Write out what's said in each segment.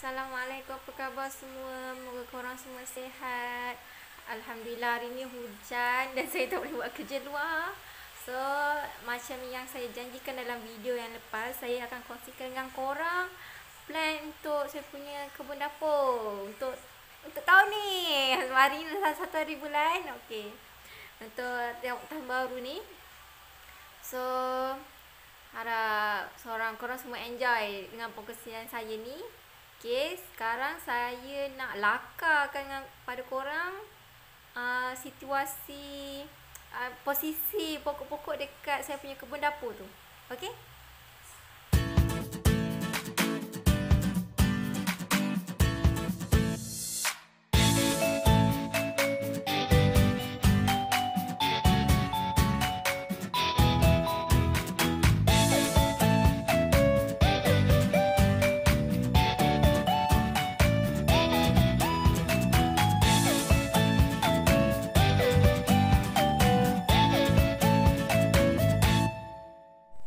Assalamualaikum, apa khabar semua? Moga korang semua sihat. Alhamdulillah hari ni hujan dan saya tak boleh buat kerja luar. So, macam yang saya janjikan dalam video yang lepas, saya akan kongsikan dengan korang plan untuk saya punya kebun dapur untuk tahun ni. Hari ni satu hari bulan. Okey. Untuk tengok tahun baru ni. So, harap korang semua enjoy dengan perkongsian saya ni. Okay, sekarang saya nak lakarkan pada korang situasi posisi pokok-pokok dekat saya punya kebun dapur tu. Okay?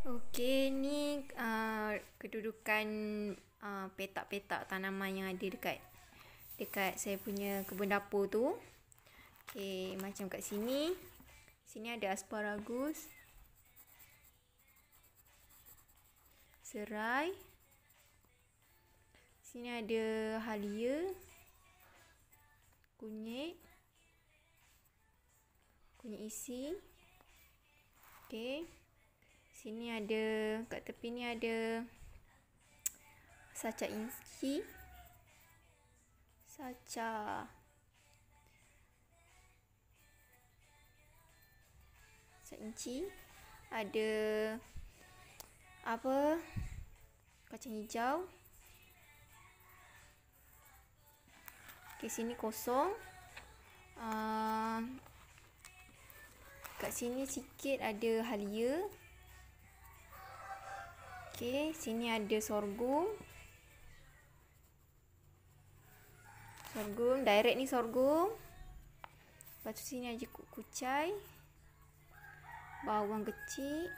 Okey, ni kedudukan petak-petak tanaman yang ada dekat saya punya kebun dapur tu. Okey, macam kat sini. Sini ada asparagus, serai. Sini ada halia, kunyit isi. Okey. Sini ada, kat tepi ni ada saca inci. Saca inci. Ada apa? Kacang hijau. Okey, sini kosong. Kat sini sikit ada halia. Okey, sini ada sorghum. Direct ni sorghum. Lepas tu sini ada kucai. Bawang kecil.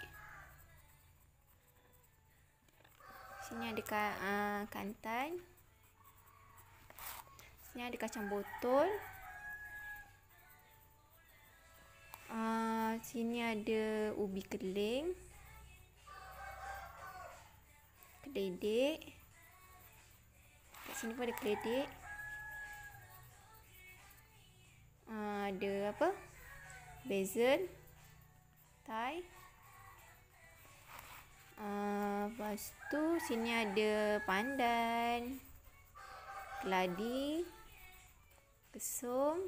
Sini ada kantan. Sini ada kacang botol. Sini ada ubi keling. Keledek. Kat sini pun ada keledek. Ada apa? Basil. Thai. Lepas tu sini ada pandan. Keladi. Kesum.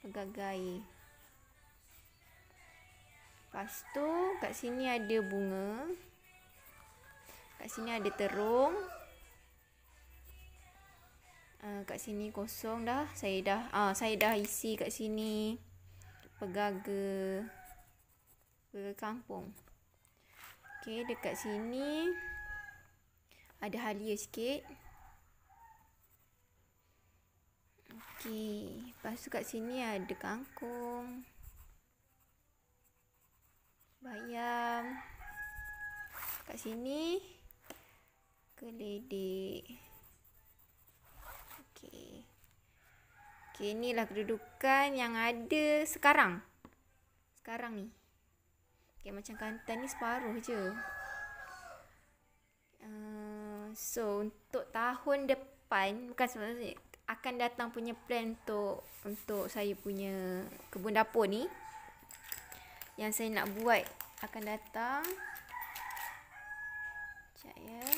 Pegagai. Lepas tu kat sini ada bunga. Kat sini ada terung. Kat sini kosong dah. Saya dah isi kat sini pegaga kampung. Okey, dekat sini ada halia sikit. Okey, lepas tu kat sini ada kangkung, bayam. Kat sini keledek. Okey. Okey, inilah kedudukan yang ada sekarang. Sekarang ni. Okey, macam kantan ni separuh je. So, untuk tahun depan, bukan sebenarnya, akan datang punya plan untuk saya punya kebun dapur ni. Yang saya nak buat akan datang. Sekejap ya.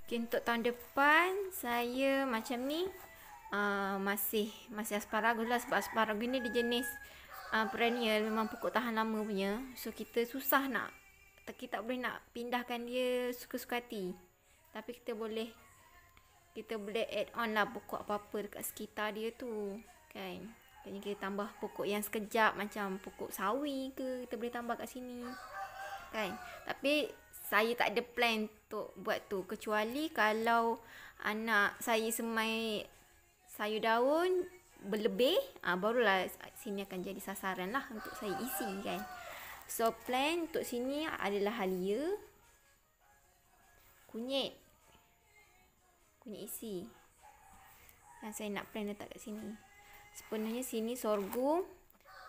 Okay, untuk tahun depan saya macam ni masih asparagus lah, sebab asparagus ni dia jenis perennial, memang pokok tahan lama punya. So kita tak boleh nak pindahkan dia suka-suka hati. Tapi kita boleh add on lah pokok apa-apa dekat sekitar dia tu, kan. Jadi kita tambah pokok yang sekejap, macam pokok sawi ke, kita boleh tambah kat sini, kan. Tapi saya tak ada plan untuk buat tu, kecuali kalau anak saya semai sayur daun berlebih, barulah sini akan jadi sasaran lah untuk saya isi, kan. So plan untuk sini adalah halia. kunyit isi yang saya nak plan letak kat sini. Sebenarnya sini sorghum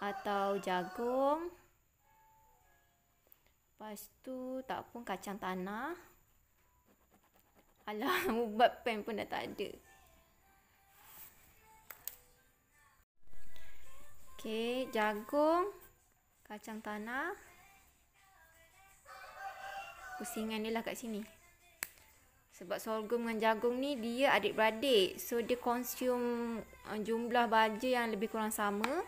atau jagung. Lepas tu tak pun kacang tanah. Alah, ubat pen pun dah tak ada. Okey, jagung, kacang tanah. Pusingan dia lah kat sini. Sebab sorghum dengan jagung ni dia adik-beradik. So dia consume jumlah baja yang lebih kurang sama.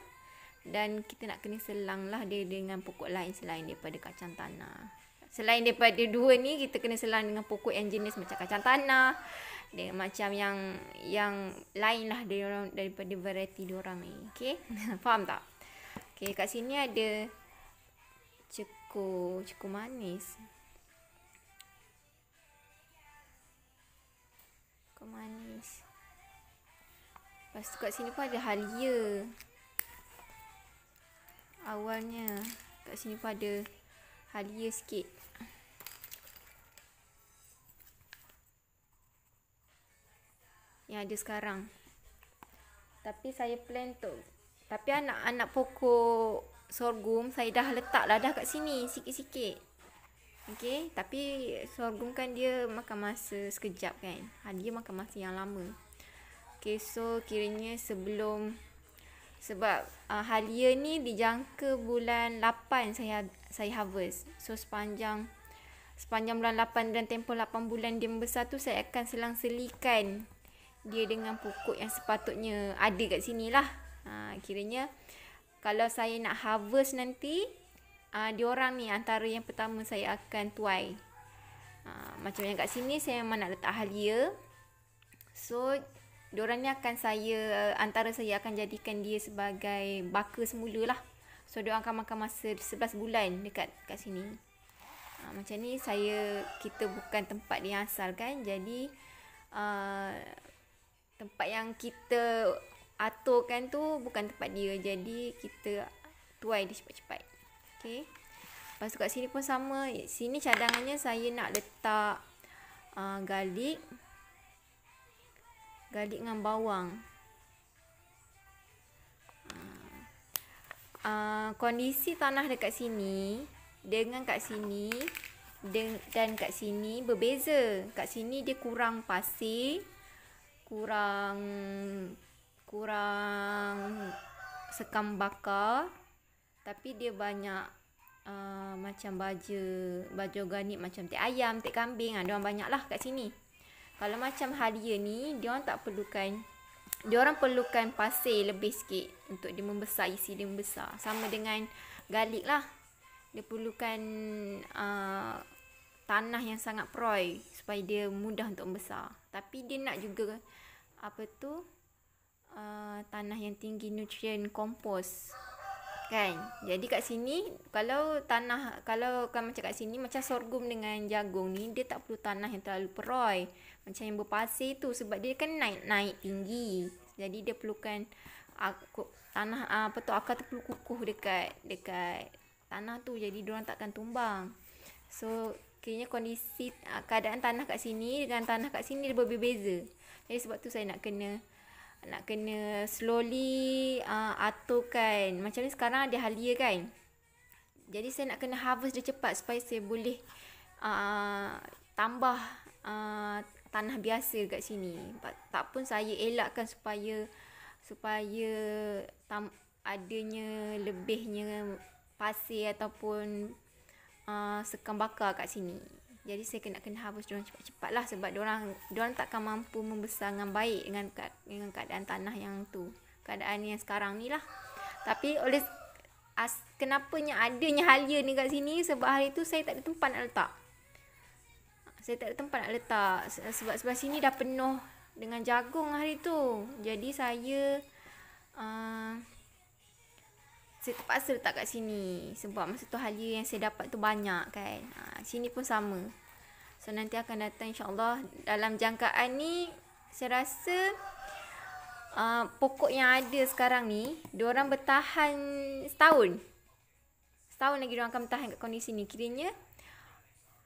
Dan kita nak kena selang lah dia dengan pokok lain selain daripada kacang tanah. Selain daripada dua ni, kita kena selang dengan pokok yang jenis macam kacang tanah. Dengan macam yang lain lah daripada variety diorang ni. Okay? Faham tak? Okay, kat sini ada cekur manis. Manis. Lepas tu kat sini pun ada halia. Awalnya kat sini pun ada halia sikit. Yang ada sekarang. Tapi saya plan tu. Tapi anak-anak pokok sorghum saya dah letak lah dah kat sini sikit-sikit. Okay, tapi sorghum kan dia makan masa sekejap kan. Dia makan masa yang lama. Okay, so kiranya sebab halia ni dijangka bulan 8 saya harvest. So sepanjang bulan 8 dan tempoh 8 bulan dia membesar tu, saya akan selang-selikan dia dengan pokok yang sepatutnya ada kat sini lah. Kiranya kalau saya nak harvest nanti, diorang ni antara yang pertama saya akan tuai. Macam yang kat sini saya memang nak letak halia. So diorang ni antara saya akan jadikan dia sebagai baka semula lah. So diorang akan makan masa 11 bulan dekat kat sini. Macam ni kita bukan tempat dia asal kan. Jadi tempat yang kita aturkan tu bukan tempat dia. Jadi kita tuai dia cepat-cepat. Okay. Lepas tu kat sini pun sama. Sini cadangannya saya nak letak garlic dengan bawang. Kondisi tanah dekat sini dengan kat sini dan kat sini berbeza. Kat sini dia kurang pasir, kurang sekam bakar. Tapi dia banyak macam baju organik macam teh ayam, teh kambing. Diorang banyak lah kat sini. Kalau macam halia ni, diorang perlukan pasir lebih sikit untuk dia membesar, isi dia membesar. Sama dengan garlic lah. Dia perlukan tanah yang sangat proy supaya dia mudah untuk membesar. Tapi dia nak juga tanah yang tinggi nutrien kompos. Kan? Jadi kat sini kalau macam kat sini macam sorghum dengan jagung ni, dia tak perlu tanah yang terlalu peroy macam yang berpasir tu, sebab dia kan naik tinggi. Jadi dia perlukan tanah akar tu perlu kukuh dekat tanah tu, jadi diorang takkan tumbang. So kiranya kondisi keadaan tanah kat sini dengan tanah kat sini dia berbeza. Jadi sebab tu saya nak kena slowly aturkan. Macam ni sekarang ada halia kan. Jadi saya nak kena harvest dia cepat supaya saya boleh tambah tanah biasa kat sini. Tak pun saya elakkan supaya adanya lebihnya pasir ataupun sekam bakar kat sini. Jadi saya kena harvest diorang cepat-cepat lah, sebab diorang takkan mampu membesar dengan baik dengan keadaan tanah yang tu. Keadaan yang sekarang ni lah. Tapi kenapanya adanya halia ni kat sini, sebab hari tu saya tak ada tempat nak letak. Sebab sebelah sini dah penuh dengan jagung hari tu. Jadi saya terpaksa letak kat sini. Sebab masa tu halia yang saya dapat tu banyak kan. Sini pun sama. So nanti akan datang insyaAllah. Dalam jangkaan ni saya rasa pokok yang ada sekarang ni, diorang bertahan setahun lagi diorang akan bertahan kat kondisi ni. Kiranya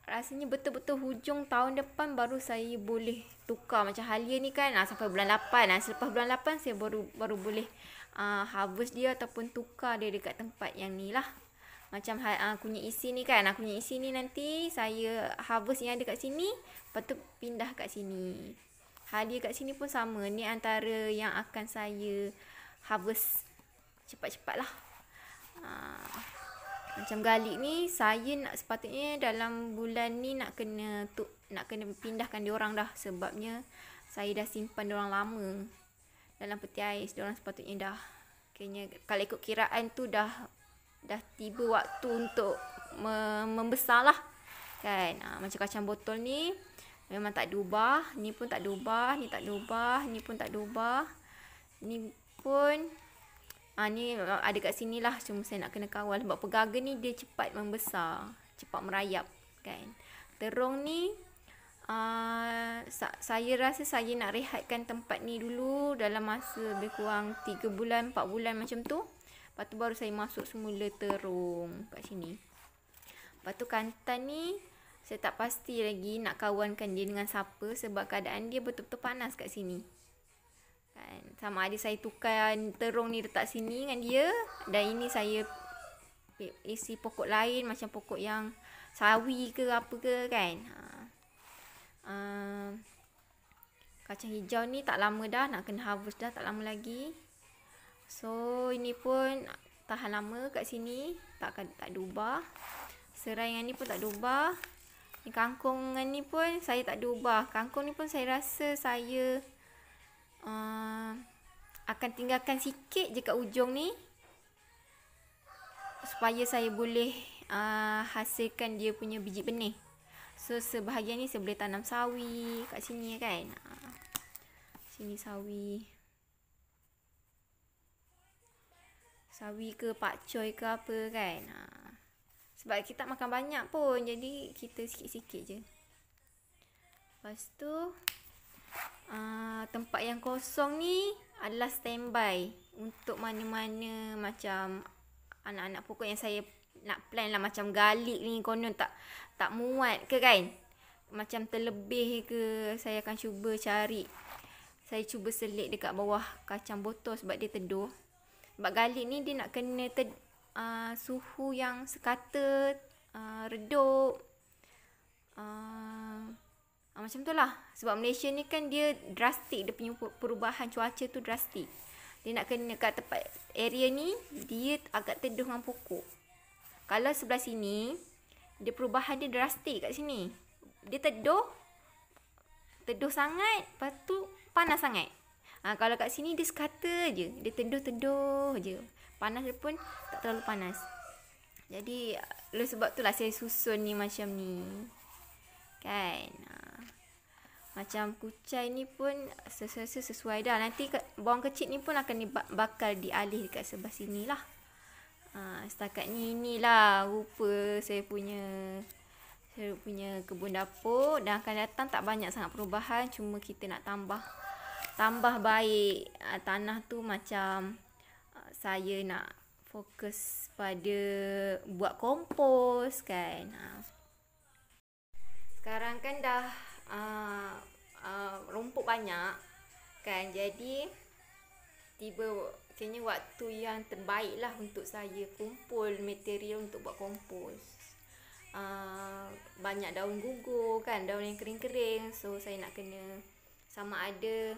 rasanya betul-betul hujung tahun depan baru saya boleh tukar. Macam halia ni kan sampai bulan 8. Selepas bulan 8 saya baru boleh harvest dia ataupun tukar dia dekat tempat yang ni lah. Macam kunyit isi ni kan, kunyit isi ni nanti saya harvest yang ada kat sini, lepas tu pindah kat sini. Halia kat sini pun sama. Ni antara yang akan saya harvest cepat-cepat lah. Macam galik ni saya nak sepatutnya dalam bulan ni nak kena pindahkan diorang dah, sebabnya saya dah simpan diorang lama dalam peti ais. Diorang sepatutnya dah kayaknya kalau ikut kiraan tu dah tiba waktu untuk membesar lah kan. Macam kacang botol ni memang tak diubah, ni pun tak diubah, ni tak diubah, ni pun tak diubah, ni pun ni ada kat sini lah, cuma saya nak kena kawal sebab pegaga ni dia cepat membesar, cepat merayap kan. Terung ni saya rasa saya nak rehatkan tempat ni dulu dalam masa lebih kurang 3 bulan 4 bulan macam tu. Lepas tu baru saya masuk semula terung kat sini. Lepas tu kantan ni saya tak pasti lagi nak kawankan dia dengan siapa, sebab keadaan dia betul-betul panas kat sini kan. Sama ada saya tukar terung ni letak sini dengan dia, dan ini saya isi pokok lain macam pokok yang sawi ke apa ke kan. Kacang hijau ni tak lama dah nak kena harvest dah, tak lama lagi. So ini pun tahan lama kat sini, tak diubah. Serai yang ni pun tak diubah. Ni kangkung ni pun saya tak diubah. Kangkung ni pun saya rasa saya akan tinggalkan sikit je kat ujung ni, supaya saya boleh hasilkan dia punya biji benih. So sebahagian ni saya boleh tanam sawi kat sini kan. Sini sawi ke pakcoy ke apa kan. Sebab kita tak makan banyak pun, jadi kita sikit-sikit je. Lepas tu tempat yang kosong ni adalah standby untuk mana-mana macam anak-anak pokok yang saya nak plan lah. Macam galik ni konon tak muat ke kan, macam terlebih ke, saya akan cuba cari. Saya cuba selit dekat bawah kacang botol sebab dia teduh. Sebab galik ni dia nak kena suhu yang sekata, redup, macam tu lah. Sebab Malaysia ni kan dia drastik, dia punya perubahan cuaca tu drastik. Dia nak kena kat tempat area ni dia agak teduh dengan pokok. Kalau sebelah sini dia perubahan dia drastik kat sini, dia teduh sangat, lepas tu panas sangat. Kalau kat sini dia sekata je, dia teduh je, panas dia pun tak terlalu panas. Jadi oleh sebab tu lah saya susun ni macam ni kan. Macam kucai ni pun sesuai dah. Nanti bawang kecil ni pun akan bakal dialih dekat sebelah sini lah. Setakat ni inilah rupa saya punya kebun dapur. Dan akan datang tak banyak sangat perubahan, cuma kita nak tambah baik tanah tu. Macam saya nak fokus pada buat kompos kan. Sekarang kan dah rumput banyak kan, jadi kayaknya waktu yang terbaik lah untuk saya kumpul material untuk buat kompos. Banyak daun gugur kan, daun yang kering-kering. So saya nak kena sama ada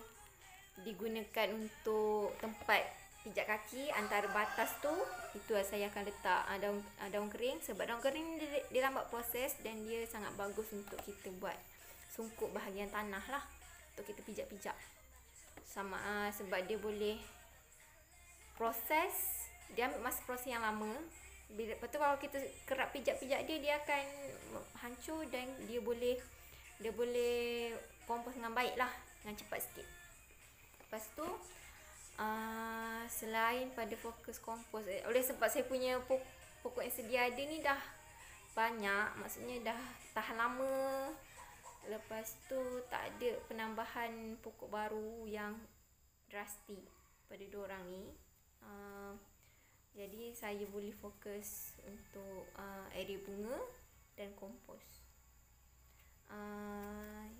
digunakan untuk tempat pijak kaki antara batas tu, itu saya akan letak daun kering. Sebab daun kering dia lambat proses dan dia sangat bagus untuk kita buat sungkup bahagian tanah lah, untuk kita pijak-pijak. Sebab dia boleh proses, dia ambil masa proses yang lama. Lepas tu kalau kita kerap pijak-pijak dia akan hancur, dan dia boleh kompos dengan baik lah, dengan cepat sikit. Lepas tu selain pada fokus kompos, oleh sebab saya punya pokok yang sedia ada ni dah banyak, maksudnya dah tahan lama. Lepas tu tak ada penambahan pokok baru yang drastik pada diorang ni. Jadi saya boleh fokus untuk area bunga dan kompos.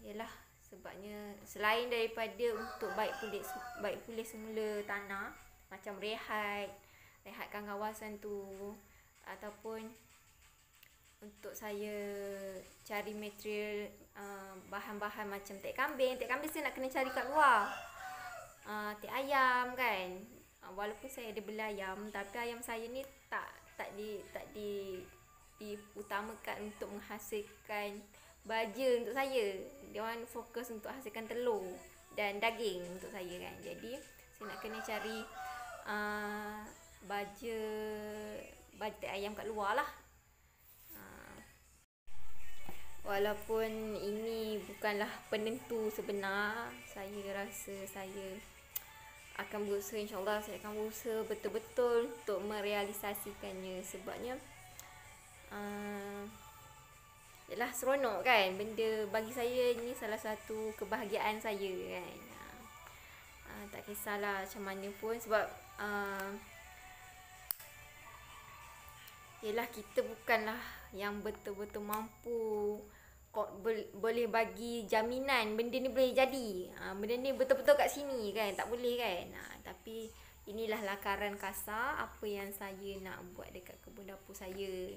Yalah, sebabnya selain daripada untuk baik pulih semula tanah, macam rehatkan kawasan tu, ataupun untuk saya cari material bahan-bahan macam tek kambing saya nak kena cari kat luar. Tek ayam kan, walaupun saya ada bela ayam, tapi ayam saya ni tak diutamakan untuk menghasilkan baja untuk saya. Dia orang fokus untuk hasilkan telur dan daging untuk saya kan. Jadi saya nak kena cari baja tek ayam kat luar lah. Walaupun ini bukanlah penentu sebenar, saya rasa saya akan berusaha, insyaAllah saya akan berusaha betul-betul untuk merealisasikannya. Sebabnya yalah, seronok kan, benda bagi saya ni salah satu kebahagiaan saya kan. Tak kisahlah macam mana pun, sebab yelah, kita bukanlah yang betul-betul mampu boleh bagi jaminan benda ni boleh jadi. Benda ni betul-betul kat sini kan, tak boleh kan. Tapi inilah lakaran kasar apa yang saya nak buat dekat kebun dapur saya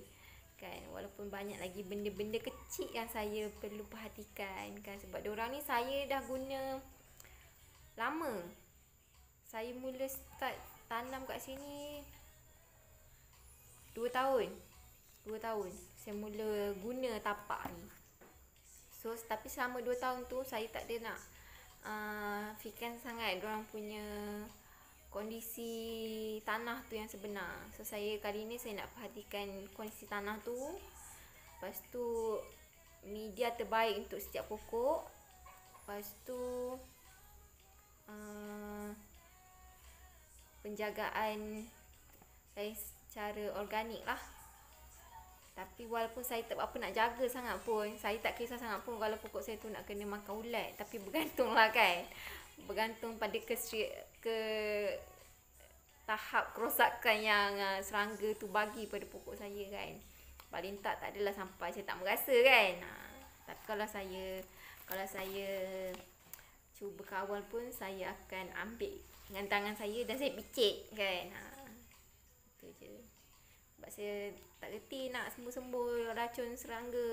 kan. Walaupun banyak lagi benda-benda kecil yang saya perlu perhatikan kan, sebab diorang ni saya dah guna lama. Saya mula start tanam kat sini 2 tahun saya mula guna tapak ni. So tapi selama 2 tahun tu saya tak ada nak fikirkan sangat diorang punya kondisi tanah tu yang sebenar. So saya kali ni saya nak perhatikan kondisi tanah tu. Lepas tu media terbaik untuk setiap pokok. Lepas tu penjagaan dari secara organik lah. Tapi walaupun saya tak apa nak jaga sangat pun, saya tak kisah sangat pun kalau pokok saya tu nak kena makan ulat. Tapi bergantung lah kan, bergantung pada ke tahap kerosakan yang serangga tu bagi pada pokok saya kan. Paling tak adalah sampai saya tak merasa kan. Tapi kalau saya cuba kawal pun, saya akan ambil dengan tangan saya dan saya picit kan. Itu je. Sebab saya tak reti nak sembuh-sembuh racun serangga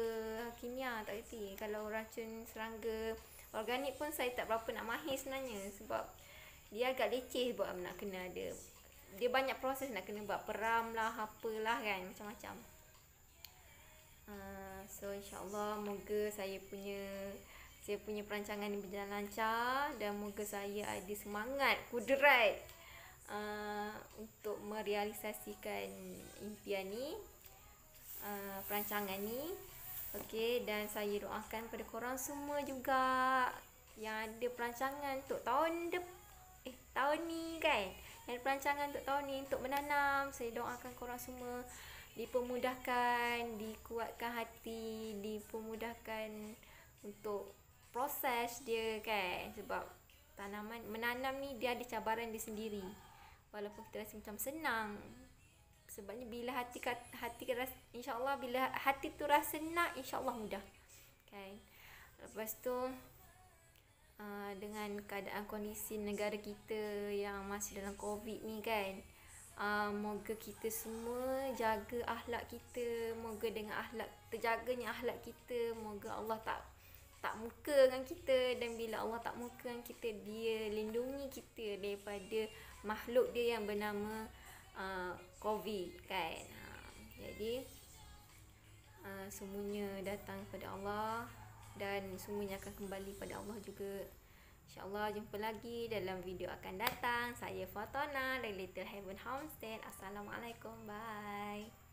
kimia, tak reti. Kalau racun serangga organik pun saya tak berapa nak mahir sebenarnya, sebab dia agak leceh buat nak kena ada. Dia banyak proses nak kena buat peram lah, apalah kan, macam-macam. So insyaAllah moga saya punya perancangan ni berjalan lancar, dan moga saya ada semangat kudrat untuk merealisasikan impian ni, perancangan ni. Okey, dan saya doakan pada korang semua juga yang ada perancangan untuk tahun ni kan, yang ada perancangan untuk tahun ni untuk menanam. Saya doakan korang semua dipermudahkan, dikuatkan hati, dipermudahkan untuk proses dia kan. Sebab menanam ni dia ada cabaran dia sendiri. Walaupun kita rasa macam senang, sebabnya bila hati rasa, insyaAllah bila hati tu rasa nak, insyaAllah mudah kan. Lepas tu dengan keadaan kondisi negara kita yang masih dalam COVID ni kan, moga kita semua jaga akhlak kita. Moga dengan terjaganya akhlak kita, moga Allah tak muka dengan kita. Dan bila Allah tak muka dengan kita, dia lindungi kita daripada makhluk dia yang bernama COVID kan. Jadi semuanya datang kepada Allah, dan semuanya akan kembali pada Allah juga. InsyaAllah jumpa lagi dalam video akan datang. Saya Fatona dari Little Heaven Homestead. Assalamualaikum, bye.